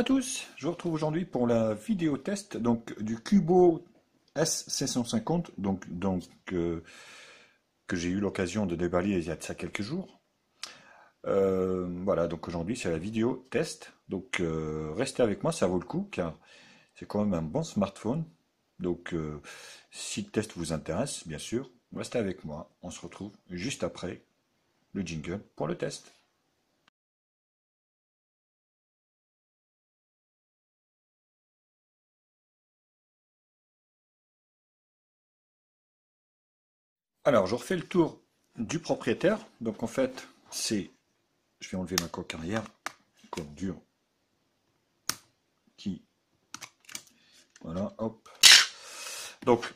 à tous, je vous retrouve aujourd'hui pour la vidéo test donc, du Cubo S650 que j'ai eu l'occasion de déballer il y a de ça quelques jours. Voilà, donc aujourd'hui c'est la vidéo test. Donc restez avec moi, ça vaut le coup car c'est quand même un bon smartphone. Donc si le test vous intéresse, bien sûr, restez avec moi. On se retrouve juste après le jingle pour le test. Alors, je refais le tour du propriétaire. Donc, en fait, je vais enlever ma coque arrière, coque dure, qui, voilà, hop. Donc,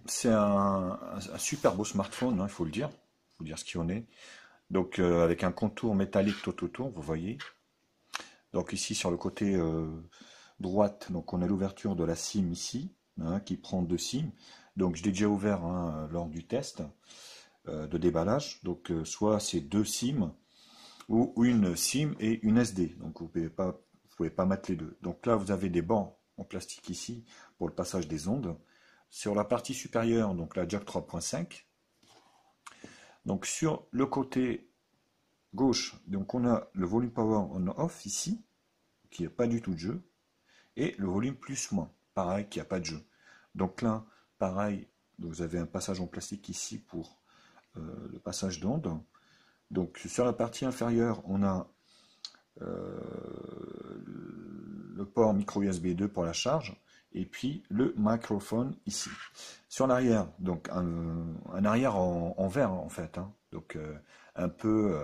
c'est un super beau smartphone, hein, il faut le dire. Il faut dire ce qu'il en est. Donc, avec un contour métallique tout autour, vous voyez. Donc, ici, sur le côté droite, donc on a l'ouverture de la SIM ici, hein, qui prend deux SIM. Donc, je l'ai déjà ouvert hein, lors du test de déballage. Donc, soit c'est deux SIM, ou une SIM et une SD. Donc vous pouvez pas mettre les deux. Donc là, vous avez des bancs en plastique ici pour le passage des ondes. Sur la partie supérieure, donc la jack 3.5. Donc sur le côté gauche, donc on a le volume power on-off ici, qui n'a pas du tout de jeu, et le volume plus-moins, pareil, qui n'a pas de jeu. Donc là, pareil, vous avez un passage en plastique ici pour le passage d'ondes. Donc sur la partie inférieure, on a le port micro USB 2 pour la charge, et puis le microphone ici. Sur l'arrière, donc un arrière en verre en fait, hein, donc un peu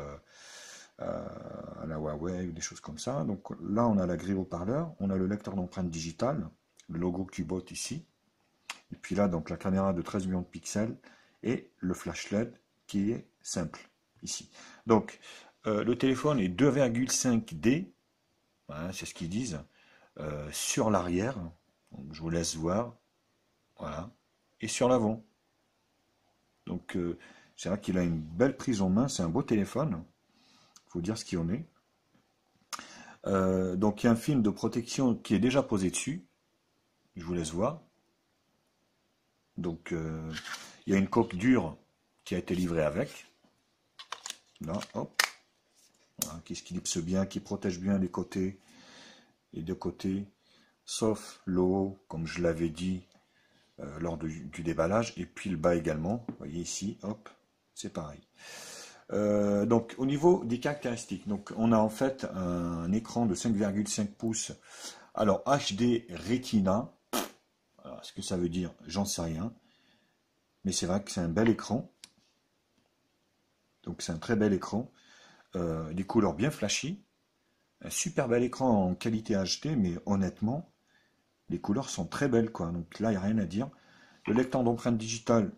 à la Huawei ou des choses comme ça. Donc là, on a la grille haut-parleur, on a le lecteur d'empreintes digitales, le logo Cubot ici, et puis là, donc la caméra de 13 millions de pixels et le flash LED qui est simple ici. Donc le téléphone est 2,5D, voilà, c'est ce qu'ils disent, sur l'arrière. Je vous laisse voir, voilà, et sur l'avant. Donc c'est vrai qu'il a une belle prise en main, c'est un beau téléphone, il faut dire ce qu'il en est. Donc il y a un film de protection qui est déjà posé dessus, je vous laisse voir. Donc il y a une coque dure qui a été livrée avec, là, hop, voilà, qui se clipse bien, qui protège bien les côtés, les deux côtés, sauf l'eau, comme je l'avais dit lors du déballage, et puis le bas également, vous voyez ici, hop, c'est pareil. Donc au niveau des caractéristiques, donc on a en fait un écran de 5,5 pouces, alors HD Retina, alors, ce que ça veut dire, j'en sais rien, mais c'est vrai que c'est un bel écran, donc c'est un très bel écran, des couleurs bien flashy, un super bel écran en qualité HD, mais honnêtement, les couleurs sont très belles, quoi, donc là il n'y a rien à dire. Le lecteur d'empreintes digitales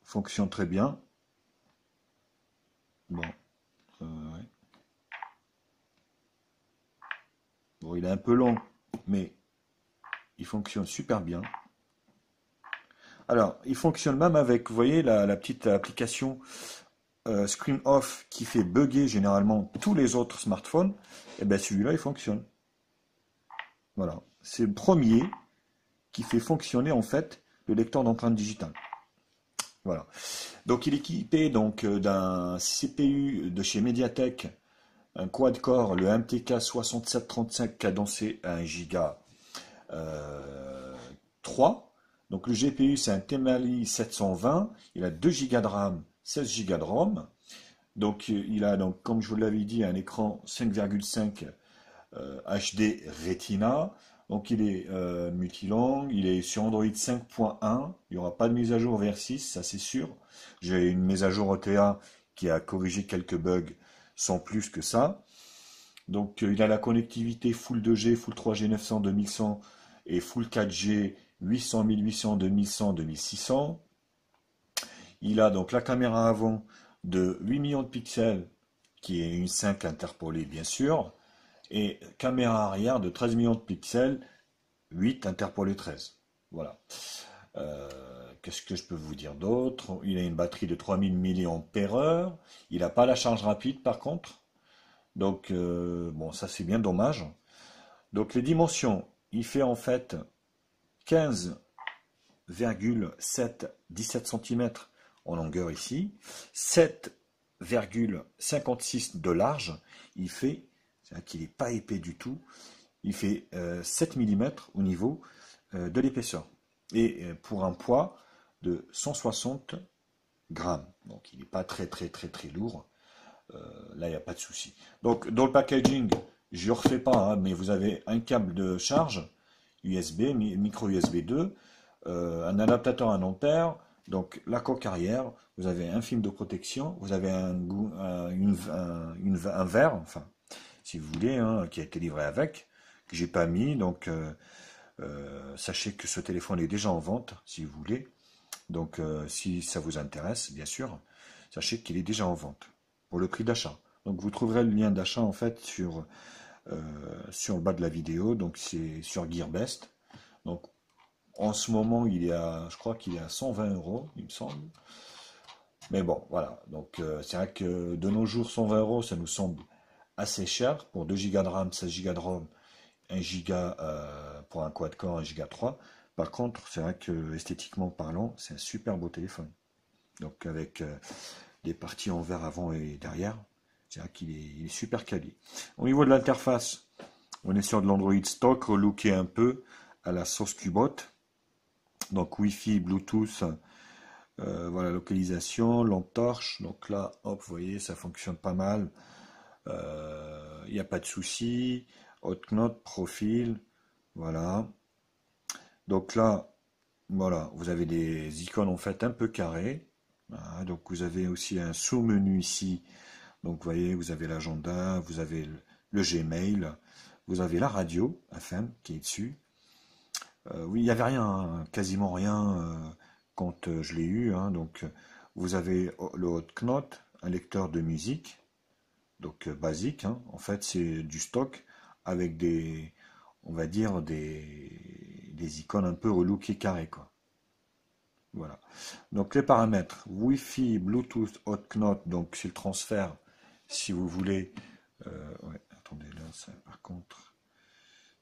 fonctionne très bien. Bon, ouais. Bon, il est un peu long, mais il fonctionne super bien. Alors, il fonctionne même avec, vous voyez, la petite application Screen Off qui fait bugger généralement tous les autres smartphones. Et bien celui-là, il fonctionne. Voilà, c'est le premier qui fait fonctionner en fait le lecteur d'empreintes digitales. Voilà. Donc il est équipé donc d'un CPU de chez Mediatek, un quad-core, le MTK 6735 cadencé à 1 Go 3. Donc le GPU c'est un Temali 720, il a 2 Go de RAM, 16 Go de ROM. Donc il a donc comme je vous l'avais dit un écran 5,5 HD Retina. Donc il est multilangue, il est sur Android 5.1, il n'y aura pas de mise à jour vers 6, ça c'est sûr. J'ai une mise à jour OTA qui a corrigé quelques bugs sans plus que ça. Donc il a la connectivité Full 2G, Full 3G 900, 2100 et Full 4G 800, 1800, 2100, 2600. Il a donc la caméra avant de 8 millions de pixels, qui est une 5 interpolée bien sûr, et caméra arrière de 13 millions de pixels, 8 interpolé 13. Voilà. Qu'est-ce que je peux vous dire d'autre? Il a une batterie de 3000 mAh. Il n'a pas la charge rapide par contre. Donc, bon, ça c'est bien dommage. Donc les dimensions, il fait en fait 15,17 cm en longueur ici, 7,56 de large, il fait, c'est-à-dire qu'il n'est pas épais du tout, il fait 7 mm au niveau de l'épaisseur. Et pour un poids de 160 grammes. Donc il n'est pas très lourd. Là, il n'y a pas de souci. Donc dans le packaging, je ne refais pas, hein, mais vous avez un câble de charge USB, micro USB 2, un adaptateur 1 ampère, donc la coque arrière, vous avez un film de protection, vous avez un verre, enfin, si vous voulez, hein, qui a été livré avec, que j'ai pas mis, donc sachez que ce téléphone est déjà en vente, si vous voulez. Donc si ça vous intéresse, bien sûr, sachez qu'il est déjà en vente pour le prix d'achat. Donc vous trouverez le lien d'achat en fait sur le bas de la vidéo, donc c'est sur Gearbest. Donc en ce moment il est à, je crois qu'il est à 120 euros, il me semble. Mais bon, voilà. Donc c'est vrai que de nos jours 120 euros, ça nous semble assez cher pour 2 Go de RAM, 16 Go de ROM, 1 Go pour un quad-core, 1 Go 3. Par contre, c'est vrai que esthétiquement parlant, c'est un super beau téléphone. Donc avec des parties en verre avant et derrière, c'est vrai il est super quali. Au niveau de l'interface, on est sur de l'Android stock, relooké un peu à la sauce Cubot. Donc Wi-Fi, Bluetooth, voilà, localisation, lampe torche. Donc là, hop, vous voyez, ça fonctionne pas mal. Il n'y a pas de souci. Hot Note, profil, voilà. Donc là, voilà, vous avez des icônes en fait un peu carrées. Voilà, donc vous avez aussi un sous-menu ici. Donc vous voyez, vous avez l'agenda, vous avez le Gmail, vous avez la radio FM qui est dessus. Oui, il n'y avait rien, hein, quasiment rien quand je l'ai eu, hein. Donc vous avez le Hot Note, un lecteur de musique, donc basique, hein. En fait, c'est du stock avec des, on va dire, des icônes un peu relookées carrées, quoi. Voilà. Donc les paramètres, Wi-Fi, Bluetooth, Hot Note, donc c'est le transfert, si vous voulez. Ouais, attendez, là, ça, par contre,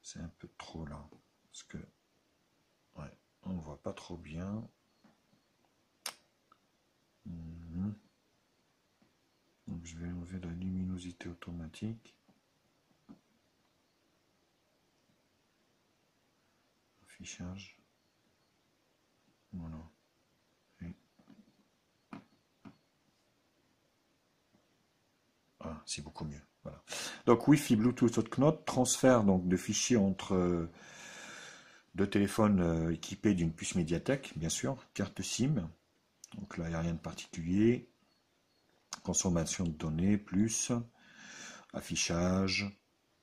c'est un peu trop là. Parce que, ouais, on ne voit pas trop bien. Donc je vais enlever la luminosité automatique. Affichage. Voilà. Et... ah, c'est beaucoup mieux. Voilà. Donc Wi-Fi, Bluetooth, Hot Note, transfert donc de fichiers entre deux téléphones équipés d'une puce Mediatek, bien sûr, carte SIM. Donc là, il n'y a rien de particulier. Consommation de données, plus affichage.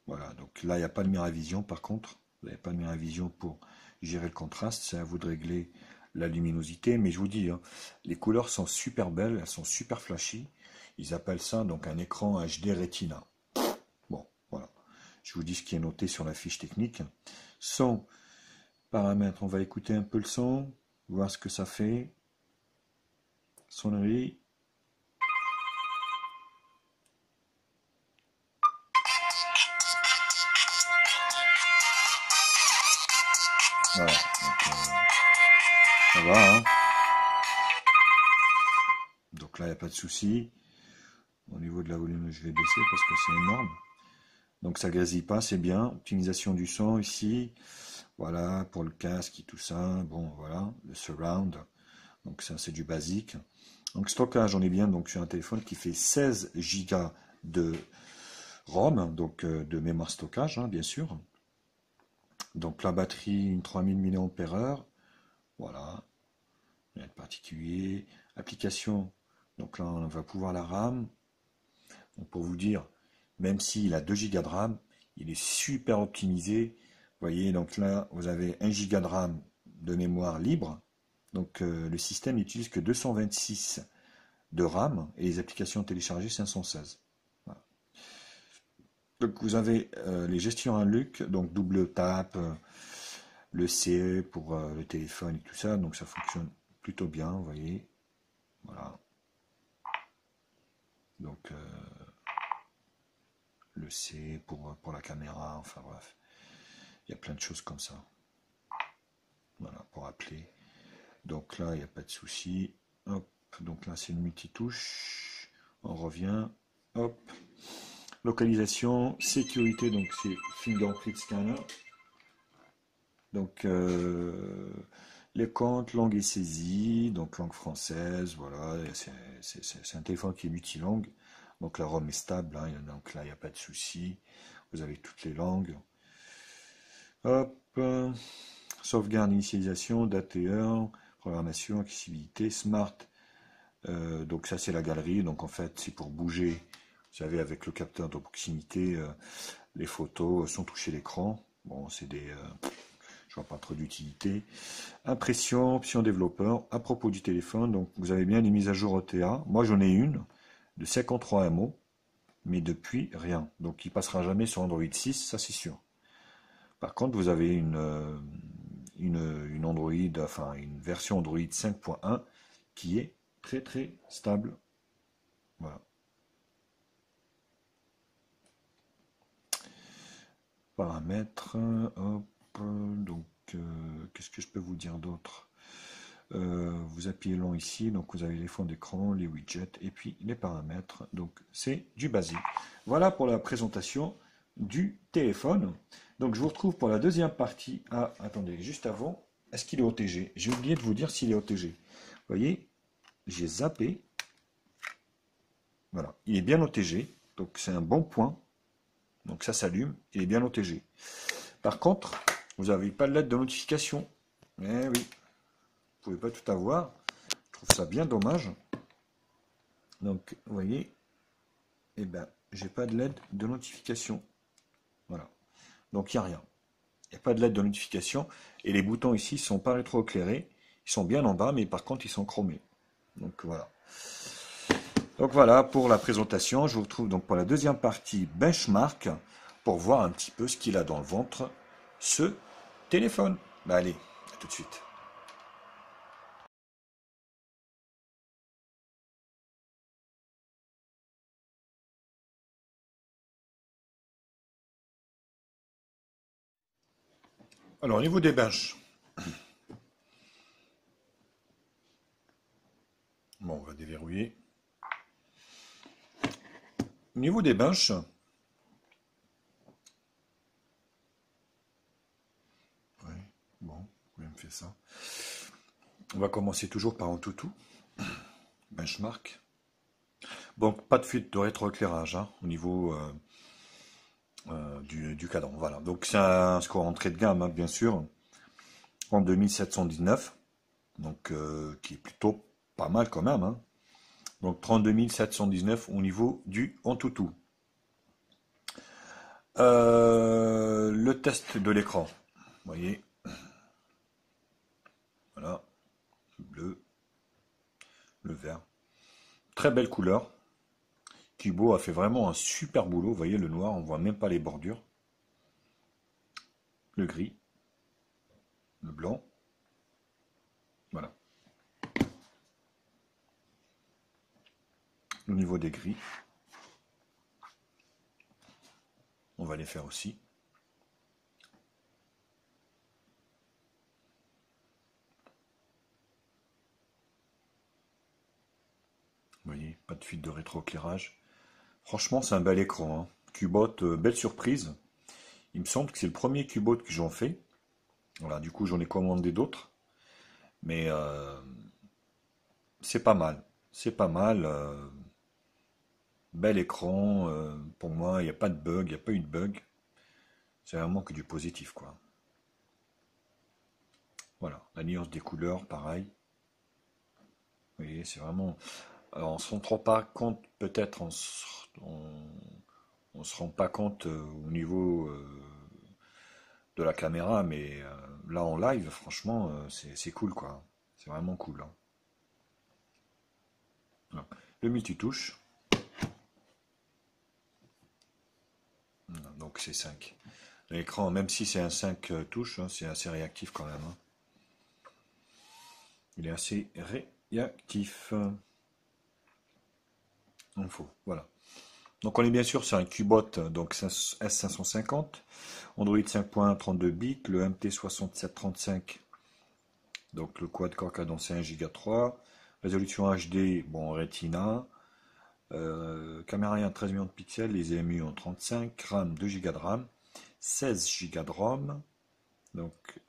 Voilà, donc là, il n'y a pas de Miravision par contre. Vous n'avez pas de Miravision pour gérer le contraste. C'est à vous de régler la luminosité. Mais je vous dis, hein, les couleurs sont super belles, elles sont super flashy. Ils appellent ça donc un écran HD Retina. Bon, voilà. Je vous dis ce qui est noté sur la fiche technique. Son, paramètres, on va écouter un peu le son, voir ce que ça fait. Sonnerie. Voilà. Ça va, hein. Donc là, il n'y a pas de souci. Au niveau de la volume, je vais baisser parce que c'est énorme. Donc ça grésille pas, c'est bien. Optimisation du son ici. Voilà, pour le casque et tout ça. Bon, voilà, le surround. Donc ça, c'est du basique. Donc stockage, on est bien donc sur un téléphone qui fait 16 Go de ROM, donc de mémoire stockage, hein, bien sûr. Donc la batterie, une 3000 mAh. Voilà, rien de particulier. Application, donc là on va pouvoir la RAM. Donc pour vous dire, même s'il a 2 Go de RAM, il est super optimisé. Vous voyez, donc là vous avez 1 Go de RAM de mémoire libre. Donc le système n'utilise que 226 de RAM et les applications téléchargées 516. Voilà. Donc vous avez les gestions à Luc, donc double tap, le C pour le téléphone et tout ça, donc ça fonctionne plutôt bien, vous voyez. Voilà. Donc le C pour la caméra, enfin bref. Il y a plein de choses comme ça. Voilà, pour appeler. Donc là, il n'y a pas de souci. Hop, donc là, c'est une multitouche. On revient. Hop. Localisation, sécurité, donc c'est fingerprint scanner. Donc les comptes, langue et saisie, donc langue française, voilà, c'est un téléphone qui est multilangue. Donc la ROM est stable, hein, donc là, il n'y a pas de souci. Vous avez toutes les langues. Hop. Sauvegarde, initialisation, date et heure, programmation, accessibilité, smart. Donc ça c'est la galerie, donc en fait c'est pour bouger. Vous savez avec le capteur de proximité, les photos sont touchées l'écran. Bon c'est des, je vois pas trop d'utilité. Impression, option développeur. À propos du téléphone, donc vous avez bien les mises à jour OTA. Moi j'en ai une de 53 MO, mais depuis rien. Donc il passera jamais sur Android 6, ça c'est sûr. Par contre vous avez une Android, enfin une version Android 5.1 qui est très très stable. Voilà. Paramètres, hop, donc qu'est-ce que je peux vous dire d'autre? Vous appuyez long ici, donc vous avez les fonds d'écran, les widgets et puis les paramètres. Donc c'est du basique. Voilà pour la présentation du téléphone. Donc je vous retrouve pour la deuxième partie. Ah, attendez, juste avant, est-ce qu'il est OTG? J'ai oublié de vous dire s'il est OTG. Vous voyez, j'ai zappé. Voilà, il est bien OTG, donc c'est un bon point. Donc ça s'allume, il est bien OTG. Par contre, vous n'avez pas de lettre de notification. Eh oui, vous ne pouvez pas tout avoir. Je trouve ça bien dommage. Donc, vous voyez, eh ben, j'ai pas de LED de notification. Voilà. Donc, il n'y a rien. Il n'y a pas de LED de notification. Et les boutons ici ne sont pas rétro-éclairés. Ils sont bien en bas, mais par contre, ils sont chromés. Donc, voilà. Donc, voilà pour la présentation. Je vous retrouve donc pour la deuxième partie benchmark pour voir un petit peu ce qu'il a dans le ventre, ce téléphone. Bah, allez, à tout de suite. Alors, au niveau des benches, bon, on va déverrouiller. Au niveau des benches, ouais, bon, vous me faire ça. On va commencer toujours par Antutu, benchmark. Donc, pas de fuite de rétroéclairage hein, au niveau du cadran. Voilà. Donc, c'est un score entrée de gamme, hein, bien sûr, en 2719, donc qui est plutôt pas mal quand même. Hein. Donc, 32 719 au niveau du Antutu. Le test de l'écran, vous voyez, voilà, le bleu, le vert. Très belle couleur. Kibo a fait vraiment un super boulot. Vous voyez le noir, on voit même pas les bordures. Le gris, le blanc. Voilà. Au niveau des gris, on va les faire aussi. Vous voyez, pas de fuite de rétroéclairage. Franchement, c'est un bel écran. Hein. Cubot, belle surprise. Il me semble que c'est le premier Cubot que j'en fais. Voilà, du coup, j'en ai commandé d'autres. Mais c'est pas mal. C'est pas mal. Bel écran. Pour moi, il n'y a pas de bug. Il n'y a pas eu de bug. C'est vraiment que du positif, quoi. Voilà, la nuance des couleurs, pareil. Vous voyez, c'est vraiment. Alors, on se rend pas compte, peut-être, on se rend pas compte au niveau de la caméra, mais là en live, franchement, c'est cool, quoi. C'est vraiment cool. Hein. Voilà. Le multitouche, donc c'est 5. L'écran, même si c'est un 5 touches, hein, c'est assez réactif quand même. Hein. Il est assez réactif. Info, voilà. Donc on est bien sûr sur un Qbot, donc S550, Android 5.1 32 bits, le MT6735, donc le quad-core cadencé 1 Go 3, résolution HD, bon Retina, caméra à 13 millions de pixels, les EMU en 35, RAM 2 Go de RAM, 16 Go de ROM, donc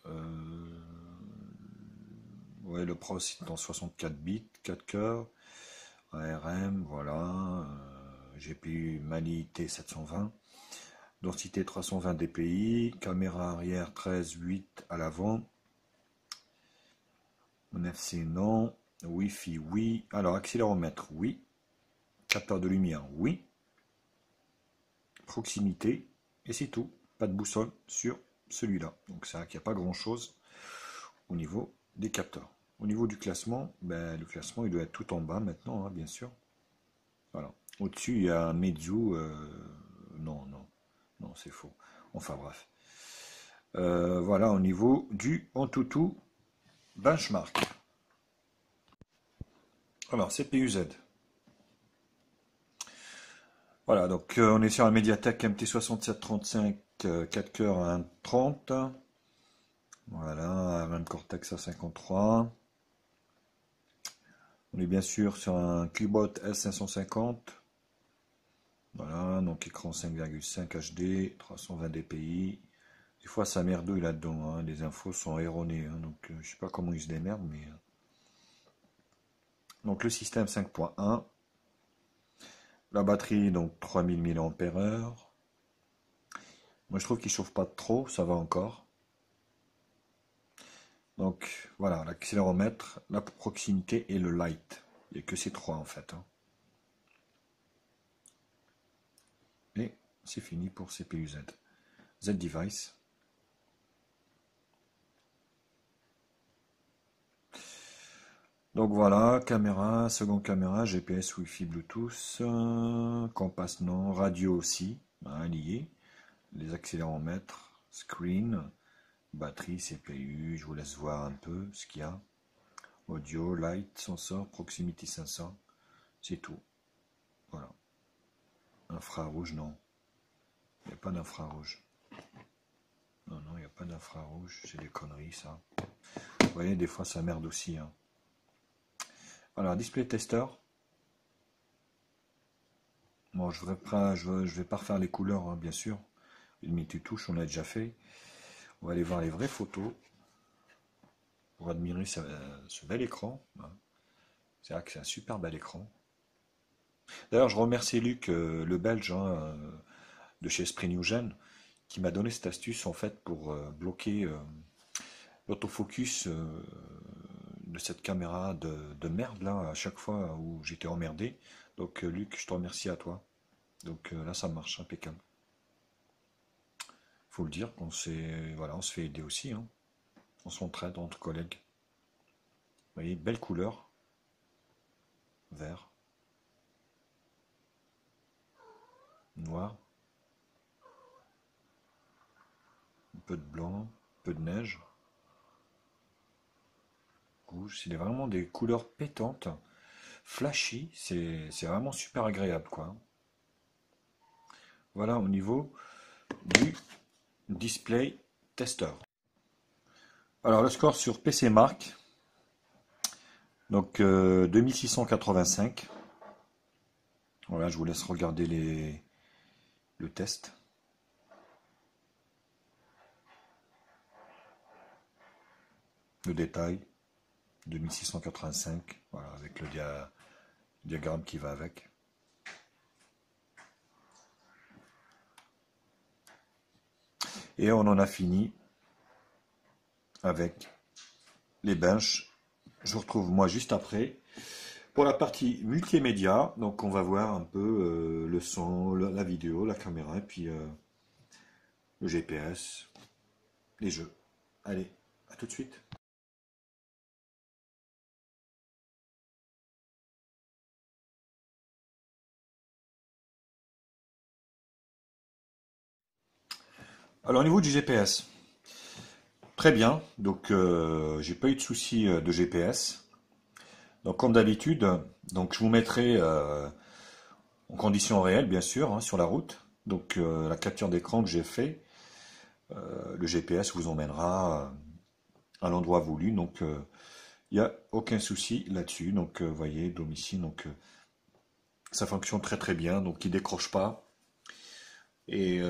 ouais, le processeur en 64 bits, 4 cœurs, ARM, voilà, GPU Mali T720, densité 320 dpi, caméra arrière 13:8 à l'avant, NFC non, Wi-Fi oui, alors accéléromètre oui, capteur de lumière oui, proximité, et c'est tout, pas de boussole sur celui-là, donc c'est vrai qu'il n'y a pas grand chose au niveau des capteurs. Au niveau du classement, ben, le classement il doit être tout en bas maintenant, hein, bien sûr. Voilà. Au-dessus, il y a un Meizu. Non, non, non, c'est faux. Enfin bref. Voilà au niveau du Antutu benchmark. Alors, CPU-Z. Voilà, donc on est sur un Mediatek MT6735 4 coeurs à 1,30. Voilà, un Cortex A53. On est bien sûr sur un Qbot S550. Voilà, donc écran 5,5 HD, 320 dpi. Des fois ça merdouille là-dedans, hein, les infos sont erronées, hein, donc je sais pas comment ils se démerdent, mais... Donc le système 5.1, la batterie donc 3000 mAh. Moi je trouve qu'il chauffe pas trop, ça va encore. Donc voilà, l'accéléromètre, la proximité et le light. Il n'y a que ces trois en fait, hein. Et c'est fini pour CPU-Z. Z-Device. Donc voilà, caméra, seconde caméra, GPS, Wi-Fi, Bluetooth, compass non, radio aussi, hein, lié, les accéléromètres, screen, batterie, CPU, je vous laisse voir un peu ce qu'il y a, audio, light, sensor, proximity sensor, c'est tout. Voilà. Infrarouge, non, il n'y a pas d'infrarouge. Non, non, il n'y a pas d'infrarouge, c'est des conneries ça. Vous voyez, des fois ça merde aussi, hein. Alors, display tester. Bon, je vais pas refaire les couleurs, hein, bien sûr. Les multitouches, on l'a déjà fait. On va aller voir les vraies photos pour admirer ce bel écran, hein. C'est vrai que c'est un super bel écran. D'ailleurs, je remercie Luc, le Belge, hein, de chez Spraynugen, qui m'a donné cette astuce en fait pour bloquer l'autofocus de cette caméra de merde là à chaque fois où j'étais emmerdé. Donc Luc, je te remercie à toi. Donc là, ça marche impeccable. Faut le dire qu'on voilà, on se fait aider aussi, hein. On s'entraide entre collègues. Vous voyez, belle couleur, vert, noir, un peu de blanc, un peu de neige, rouge. C'est vraiment des couleurs pétantes, flashy. C'est vraiment super agréable, quoi. Voilà au niveau du display tester. Alors le score sur PC Mark, donc 2685. Voilà, je vous laisse regarder le test. Le détail, 2685, voilà, avec le diagramme qui va avec. Et on en a fini avec les benches. Je vous retrouve moi juste après pour la partie multimédia. Donc on va voir un peu le son, la vidéo, la caméra et puis le GPS, les jeux. Allez, à tout de suite. Alors au niveau du GPS, très bien. Donc j'ai pas eu de soucis de GPS. Donc comme d'habitude, donc je vous mettrai en conditions réelles, bien sûr, hein, sur la route. Donc la capture d'écran que j'ai fait, le GPS vous emmènera à l'endroit voulu. Donc il n'y a aucun souci là-dessus. Donc vous voyez, domicile, donc ça fonctionne très très bien. Donc il décroche pas et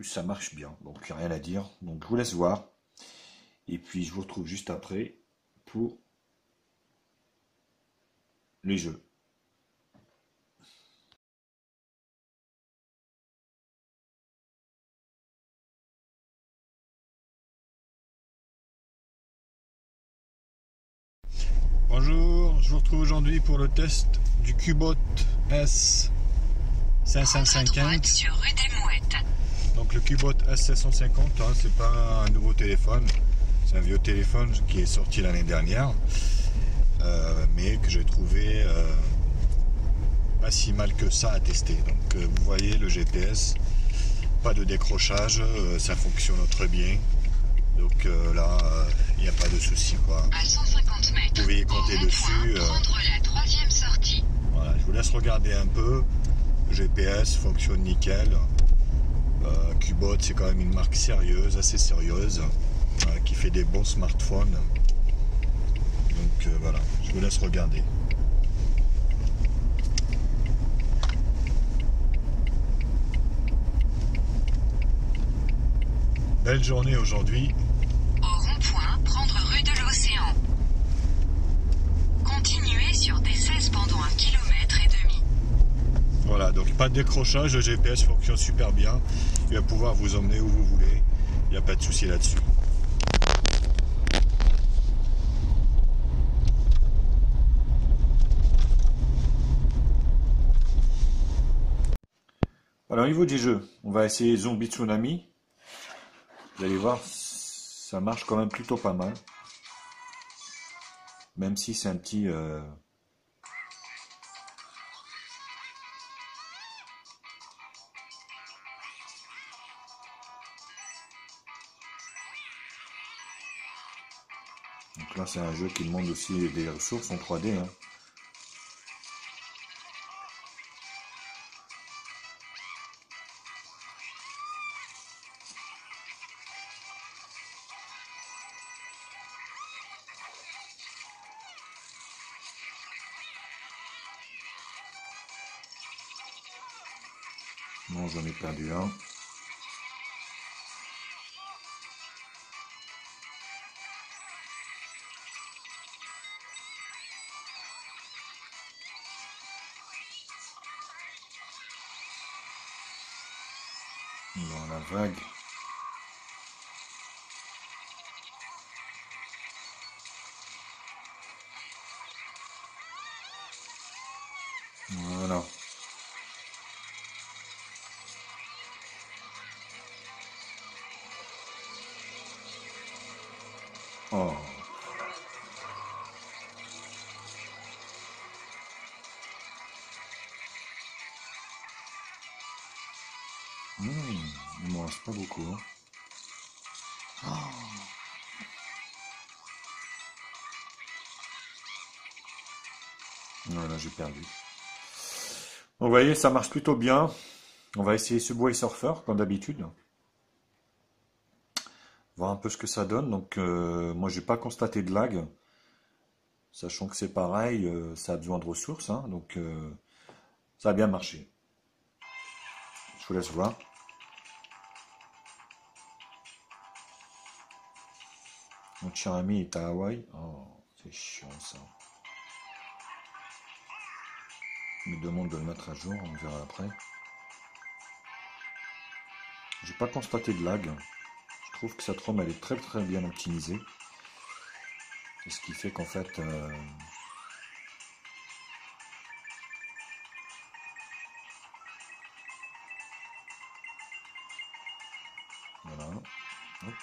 ça marche bien. Donc il n'y a rien à dire. Donc je vous laisse voir. Et puis je vous retrouve juste après pour les jeux. Bonjour, je vous retrouve aujourd'hui pour le test du Cubot S550. Sur rue des Mouettes. Donc le Cubot S750, hein, c'est pas un nouveau téléphone, c'est un vieux téléphone qui est sorti l'année dernière, mais que j'ai trouvé pas si mal que ça à tester. Donc vous voyez le GPS, pas de décrochage, ça fonctionne très bien. Donc là, il n'y a pas de souci quoi. À 150 mètres. Vous pouvez compter dessus. Prendre la troisième sortie. Voilà, je vous laisse regarder un peu. Le GPS fonctionne nickel. Cubot, c'est quand même une marque sérieuse, assez sérieuse, qui fait des bons smartphones. Donc voilà, je vous laisse regarder. Belle journée aujourd'hui. Au rond-point, prendre rue de l'Océan. Continuez sur D16 pendant 1,5 km. Voilà, donc pas de décrochage, le GPS fonctionne super bien. Il va pouvoir vous emmener où vous voulez. Il n'y a pas de souci là-dessus. Alors au niveau des jeux, on va essayer Zombie Tsunami. Vous allez voir, ça marche quand même plutôt pas mal. Même si c'est un petit... Donc là c'est un jeu qui demande aussi des ressources en 3D. Hein. Non, j'en ai perdu un. Dans la vague. Voilà. Oh. Il m'en reste pas beaucoup. Hein. Voilà, j'ai perdu. Vous voyez, ça marche plutôt bien. On va essayer Subway Surfer, comme d'habitude. Voir un peu ce que ça donne. Donc, moi, j'ai pas constaté de lag. Sachant que c'est pareil, ça a besoin de ressources. Hein, donc, ça a bien marché. Je vous laisse voir. Mon cher ami est à Hawaï. Oh, c'est chiant ça. Il me demande de le mettre à jour, on verra après. J'ai pas constaté de lag. Je trouve que cette ROM elle est très très bien optimisée. C'est ce qui fait qu'en fait voilà. Hop.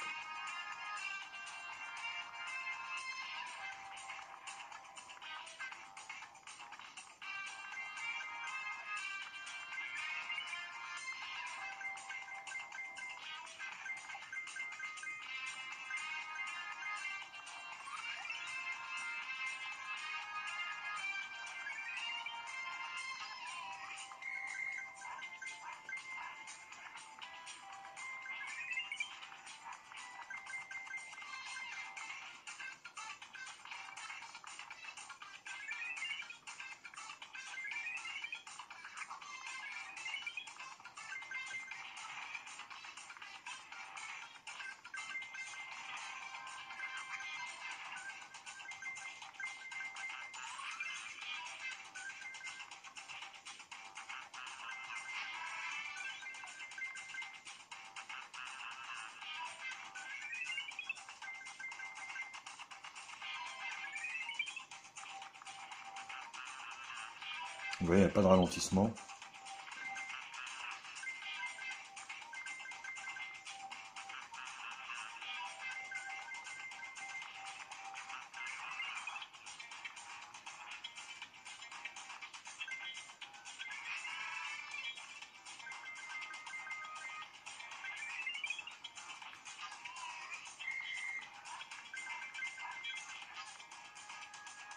Vous voyez, il n'y a pas de ralentissement.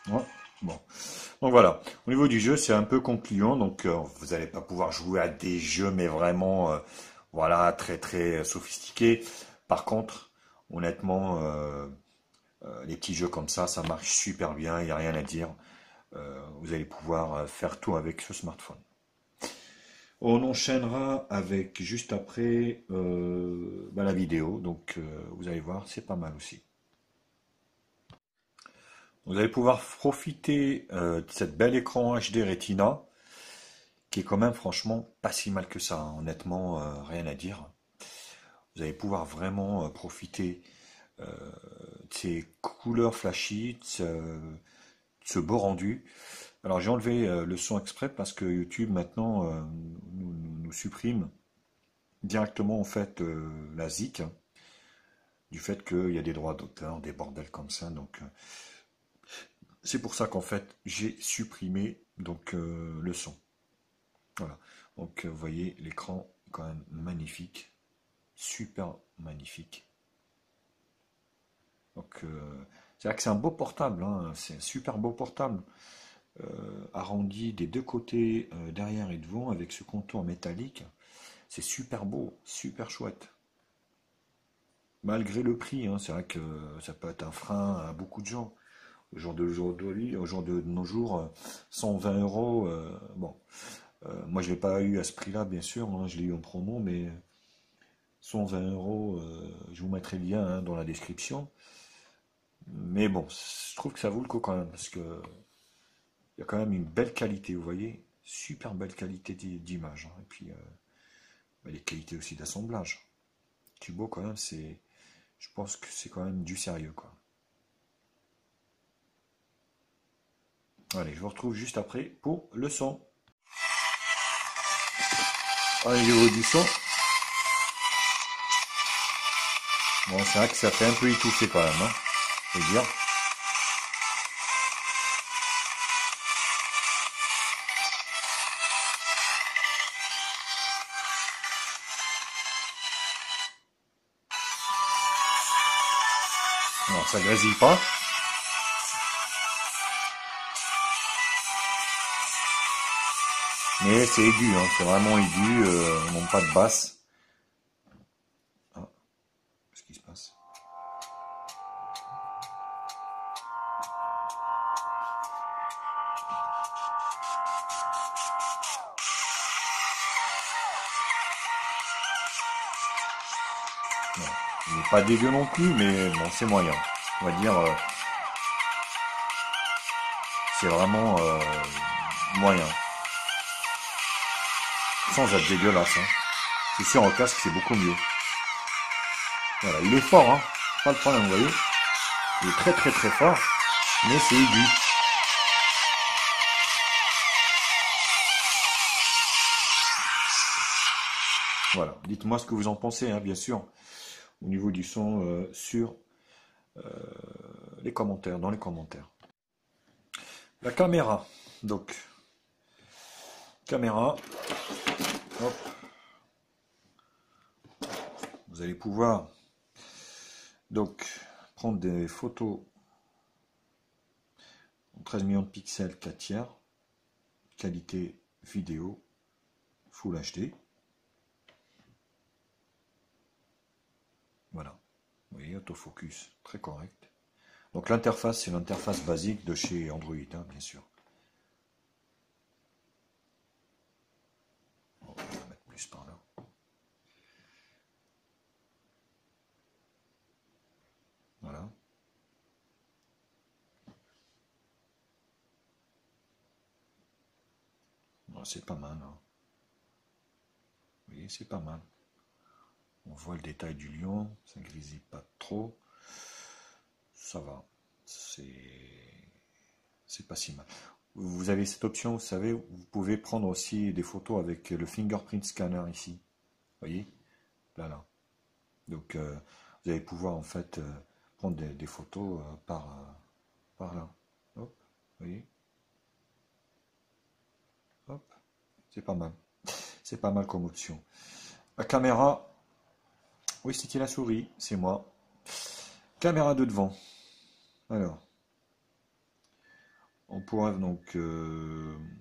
Ouais, bon. Donc voilà, au niveau du jeu, c'est un peu concluant, donc vous n'allez pas pouvoir jouer à des jeux, mais vraiment, voilà, très très sophistiqués. Par contre, honnêtement, les petits jeux comme ça marche super bien, il n'y a rien à dire. Vous allez pouvoir faire tout avec ce smartphone. On enchaînera avec juste après la vidéo, donc vous allez voir, c'est pas mal aussi. Vous allez pouvoir profiter de cette belle écran HD Retina, qui est quand même franchement pas si mal que ça, hein. Honnêtement, rien à dire. Vous allez pouvoir vraiment profiter de ces couleurs flashy, de ce beau rendu. Alors j'ai enlevé le son exprès parce que YouTube maintenant nous supprime directement en fait la ZIC, hein, du fait qu'il y a des droits d'auteur, des bordels comme ça. Donc c'est pour ça qu'en fait j'ai supprimé donc le son. Voilà. Donc vous voyez l'écran quand même magnifique, super magnifique. Donc c'est vrai que c'est un beau portable, hein, c'est un super beau portable. Arrondi des deux côtés, derrière et devant, avec ce contour métallique. C'est super beau, super chouette. Malgré le prix, hein, c'est vrai que ça peut être un frein à beaucoup de gens. Au jour de nos jours, 120 euros, bon, moi je l'ai pas eu à ce prix-là, bien sûr, hein, je l'ai eu en promo, mais 120 euros, je vous mettrai le lien hein, dans la description. Mais bon, je trouve que ça vaut le coup quand même, parce que il y a quand même une belle qualité, vous voyez, super belle qualité d'image, hein. Et puis les qualités aussi d'assemblage. Thibaut quand même, je pense que c'est quand même du sérieux quoi. Allez, je vous retrouve juste après pour le son. Allez, niveau du son. Bon, c'est vrai que ça fait un peu étouffé quand même, hein, faut le dire. Non, ça grésille pas. Mais c'est aigu, hein, c'est vraiment aigu, non pas de basse. Ah, qu'est-ce qui se passe? Non, il n'est pas dégueu non plus, mais bon, c'est moyen. On va dire, c'est vraiment moyen. Sans être dégueulasse, hein. C'est sûr, en casque, c'est beaucoup mieux. Voilà, il est fort, hein. Pas de problème, vous voyez. Il est très très très fort, mais c'est aigu. Voilà, dites-moi ce que vous en pensez, hein, bien sûr, au niveau du son sur les commentaires, dans les commentaires. La caméra, donc, caméra, hop, vous allez pouvoir donc prendre des photos en 13 millions de pixels 4 tiers, qualité vidéo Full HD. Voilà, vous voyez, autofocus, très correct. Donc l'interface, c'est l'interface basique de chez Android, hein, bien sûr. On va mettre plus par là. Voilà. C'est pas mal, hein. Vous voyez, c'est pas mal. On voit le détail du lion, ça ne grésille pas trop. Ça va. C'est pas si mal. vous avez cette option, vous savez, vous pouvez prendre aussi des photos avec le fingerprint scanner ici. Vous voyez? Là. Donc, vous allez pouvoir en fait prendre des photos par là. Hop, vous voyez? Hop, c'est pas mal. C'est pas mal comme option. La caméra, oui, c'est qui la souris? C'est moi. Caméra de devant. Alors, on pourra donc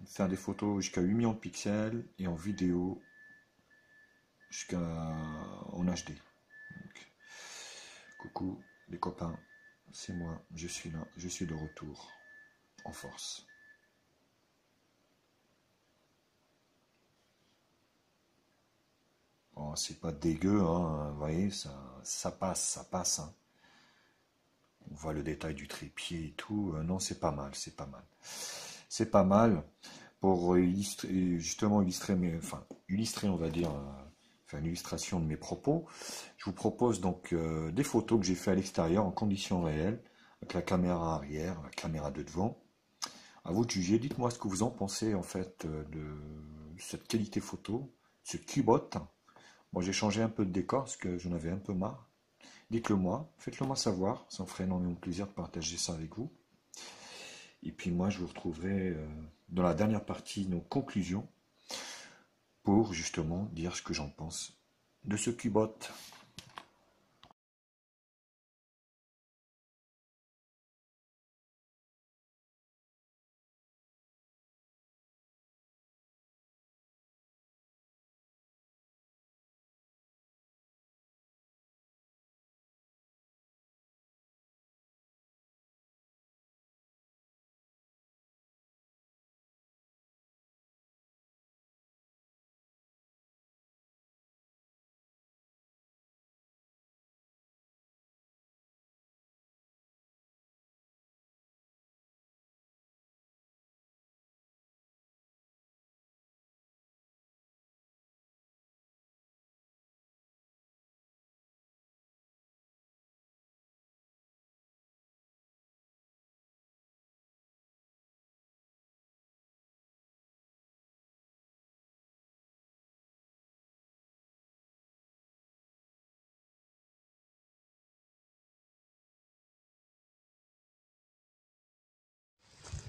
faire des photos jusqu'à 8 millions de pixels et en vidéo en HD. Donc, coucou les copains, c'est moi, je suis là, je suis de retour en force. Bon, c'est pas dégueu, hein, vous voyez, ça passe, hein. On voit le détail du trépied et tout. Non, c'est pas mal, c'est pas mal. C'est pas mal pour justement illustrer on va dire, faire une illustration de mes propos. Je vous propose donc des photos que j'ai fait à l'extérieur en conditions réelles, avec la caméra arrière, la caméra de devant. À vous de juger. Dites-moi ce que vous en pensez en fait de cette qualité photo, ce Cubot. Bon, j'ai changé un peu de décor parce que j'en avais un peu marre. Dites-le moi, faites-le moi savoir, ça me ferait énormément plaisir de partager ça avec vous. Et puis moi, je vous retrouverai dans la dernière partie, nos conclusions, pour justement dire ce que j'en pense de ce Cubot.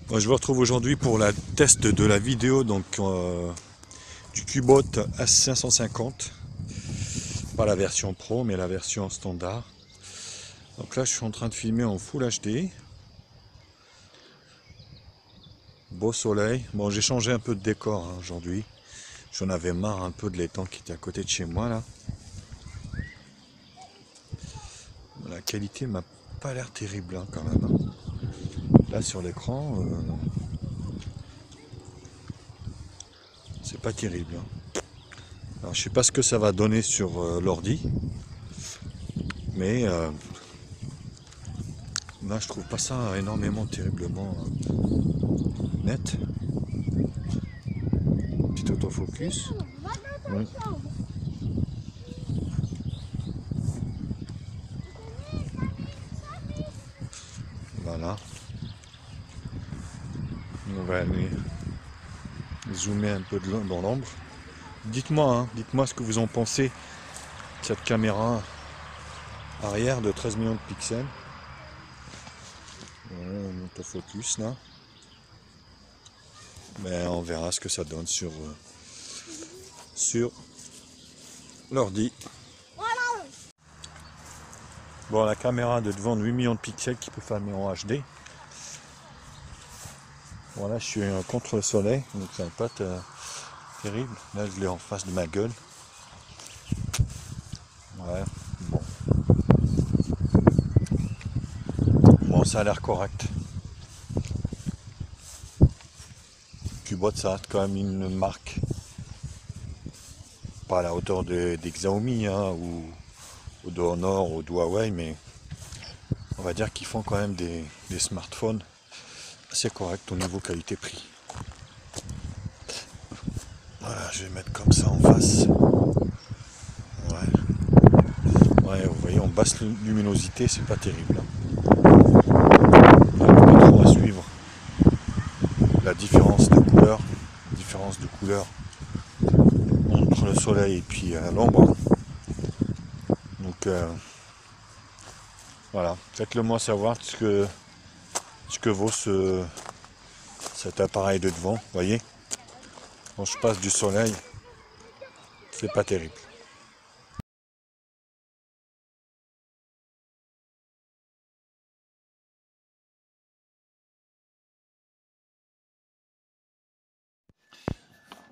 Bon, je vous retrouve aujourd'hui pour la test de la vidéo donc du Cubot S550. Pas la version Pro, mais la version standard. Donc là, je suis en train de filmer en Full HD. Beau soleil. Bon, j'ai changé un peu de décor hein, aujourd'hui. J'en avais marre un peu de l'étang qui était à côté de chez moi là. La qualité m'a pas l'air terrible hein, quand même. Hein. Là sur l'écran, c'est pas terrible. Hein. Alors je sais pas ce que ça va donner sur l'ordi, mais là je trouve pas ça énormément terriblement net. Petit autofocus. Ouais. Voilà. On va aller zoomer un peu dans l'ombre. Dites-moi, hein, dites-moi ce que vous en pensez de cette caméra arrière de 13 millions de pixels. Voilà, un autofocus là. Mais on verra ce que ça donne sur l'ordi. Bon, la caméra de devant de 8 millions de pixels qui peut filmer en HD. Voilà, je suis contre le soleil, donc ça va pas être terrible. Là, je l'ai en face de ma gueule. Ouais, bon. Bon, ça a l'air correct. Cubot, ça a quand même une marque. Pas à la hauteur des Xiaomi, hein, ou de Honor, ou de Huawei, mais on va dire qu'ils font quand même des smartphones assez correct au niveau qualité-prix. Voilà, je vais mettre comme ça en face. Ouais, vous voyez, en basse luminosité, c'est pas terrible. Hein. Pas trop à suivre la différence de couleur entre le soleil et puis l'ombre. Donc voilà, faites-le moi savoir ce que vaut cet appareil de devant, voyez. Quand je passe du soleil, c'est pas terrible.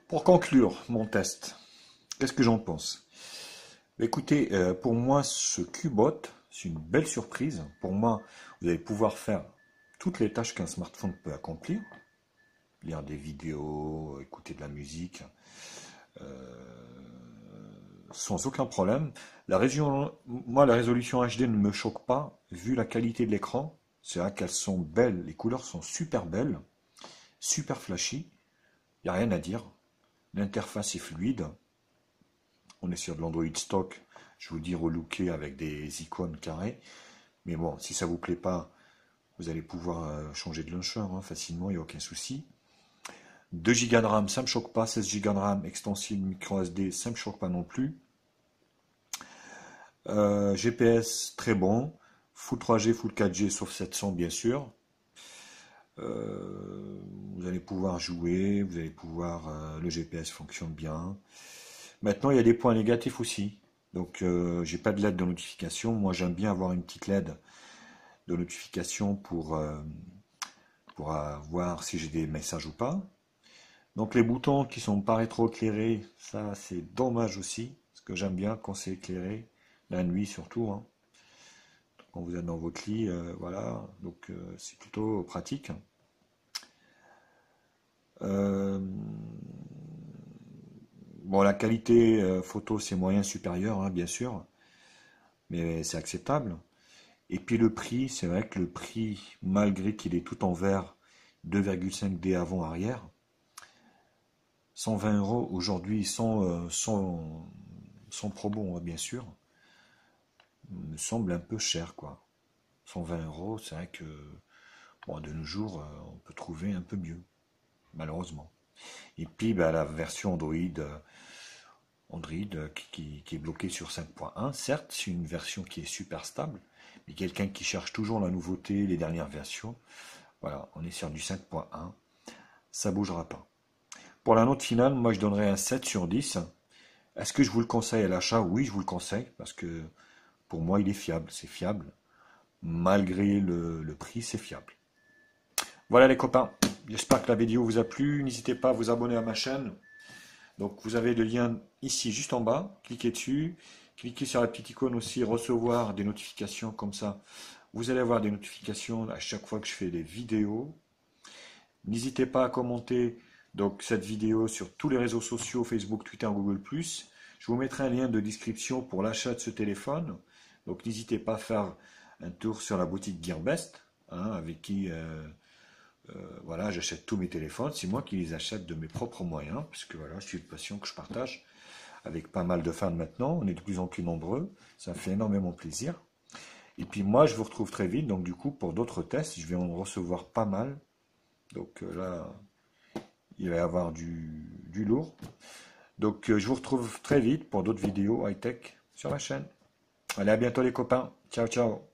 Pour conclure mon test, qu'est-ce que j'en pense? Écoutez, pour moi, ce Qbot, c'est une belle surprise. Pour moi, vous allez pouvoir faire toutes les tâches qu'un smartphone peut accomplir. Lire des vidéos, écouter de la musique, sans aucun problème. Moi, la résolution HD ne me choque pas, vu la qualité de l'écran. C'est vrai qu'elles sont belles, les couleurs sont super belles, super flashy. Il n'y a rien à dire. L'interface est fluide. On est sur de l'Android stock, je vous dis relooké avec des icônes carrées. Mais bon, si ça vous plaît pas, vous allez pouvoir changer de launcher facilement, il n'y a aucun souci. 2 Go de RAM, ça ne me choque pas. 16 Go de RAM, extensible micro SD, ça ne me choque pas non plus. GPS, très bon. Full 3G, Full 4G, sauf 700 bien sûr. Vous allez pouvoir jouer, vous allez pouvoir... le GPS fonctionne bien. Maintenant, il y a des points négatifs aussi. Donc, j'ai pas de LED de notification. Moi, j'aime bien avoir une petite LED de notification pour voir si j'ai des messages ou pas. Donc, les boutons qui sont pas rétro-éclairés, ça, c'est dommage aussi. Parce que j'aime bien quand c'est éclairé, la nuit surtout. Quand vous êtes dans votre lit, voilà. Donc, c'est plutôt pratique. Bon, la qualité photo, c'est moyen supérieur, bien sûr, mais c'est acceptable. Et puis le prix, c'est vrai que le prix, malgré qu'il est tout en vert, 2,5D avant-arrière, 120 € aujourd'hui, sans promo, bien sûr, me semble un peu cher, quoi. 120 €, c'est vrai que bon, de nos jours, on peut trouver un peu mieux, malheureusement. Et puis la version Android qui est bloquée sur 5.1, certes, c'est une version qui est super stable, mais quelqu'un qui cherche toujours la nouveauté, les dernières versions, voilà, on est sur du 5.1, ça bougera pas. Pour la note finale, moi je donnerais un 7 sur 10. Est-ce que je vous le conseille à l'achat? Oui, je vous le conseille, parce que pour moi il est fiable, c'est fiable. Malgré le prix, c'est fiable. Voilà les copains, j'espère que la vidéo vous a plu. N'hésitez pas à vous abonner à ma chaîne. Donc vous avez le lien ici juste en bas, cliquez dessus, cliquez sur la petite icône aussi, recevoir des notifications comme ça. Vous allez avoir des notifications à chaque fois que je fais des vidéos. N'hésitez pas à commenter donc cette vidéo sur tous les réseaux sociaux, Facebook, Twitter, Google+. Je vous mettrai un lien de description pour l'achat de ce téléphone. Donc n'hésitez pas à faire un tour sur la boutique Gearbest, avec qui voilà, j'achète tous mes téléphones. C'est moi qui les achète de mes propres moyens, puisque voilà, c'est une passion que je partage avec pas mal de fans maintenant. On est de plus en plus nombreux, ça fait énormément plaisir. Et puis moi, je vous retrouve très vite, donc du coup, pour d'autres tests, je vais en recevoir pas mal. Donc là, il va y avoir du lourd. Donc je vous retrouve très vite pour d'autres vidéos high-tech sur ma chaîne. Allez, à bientôt les copains. Ciao, ciao.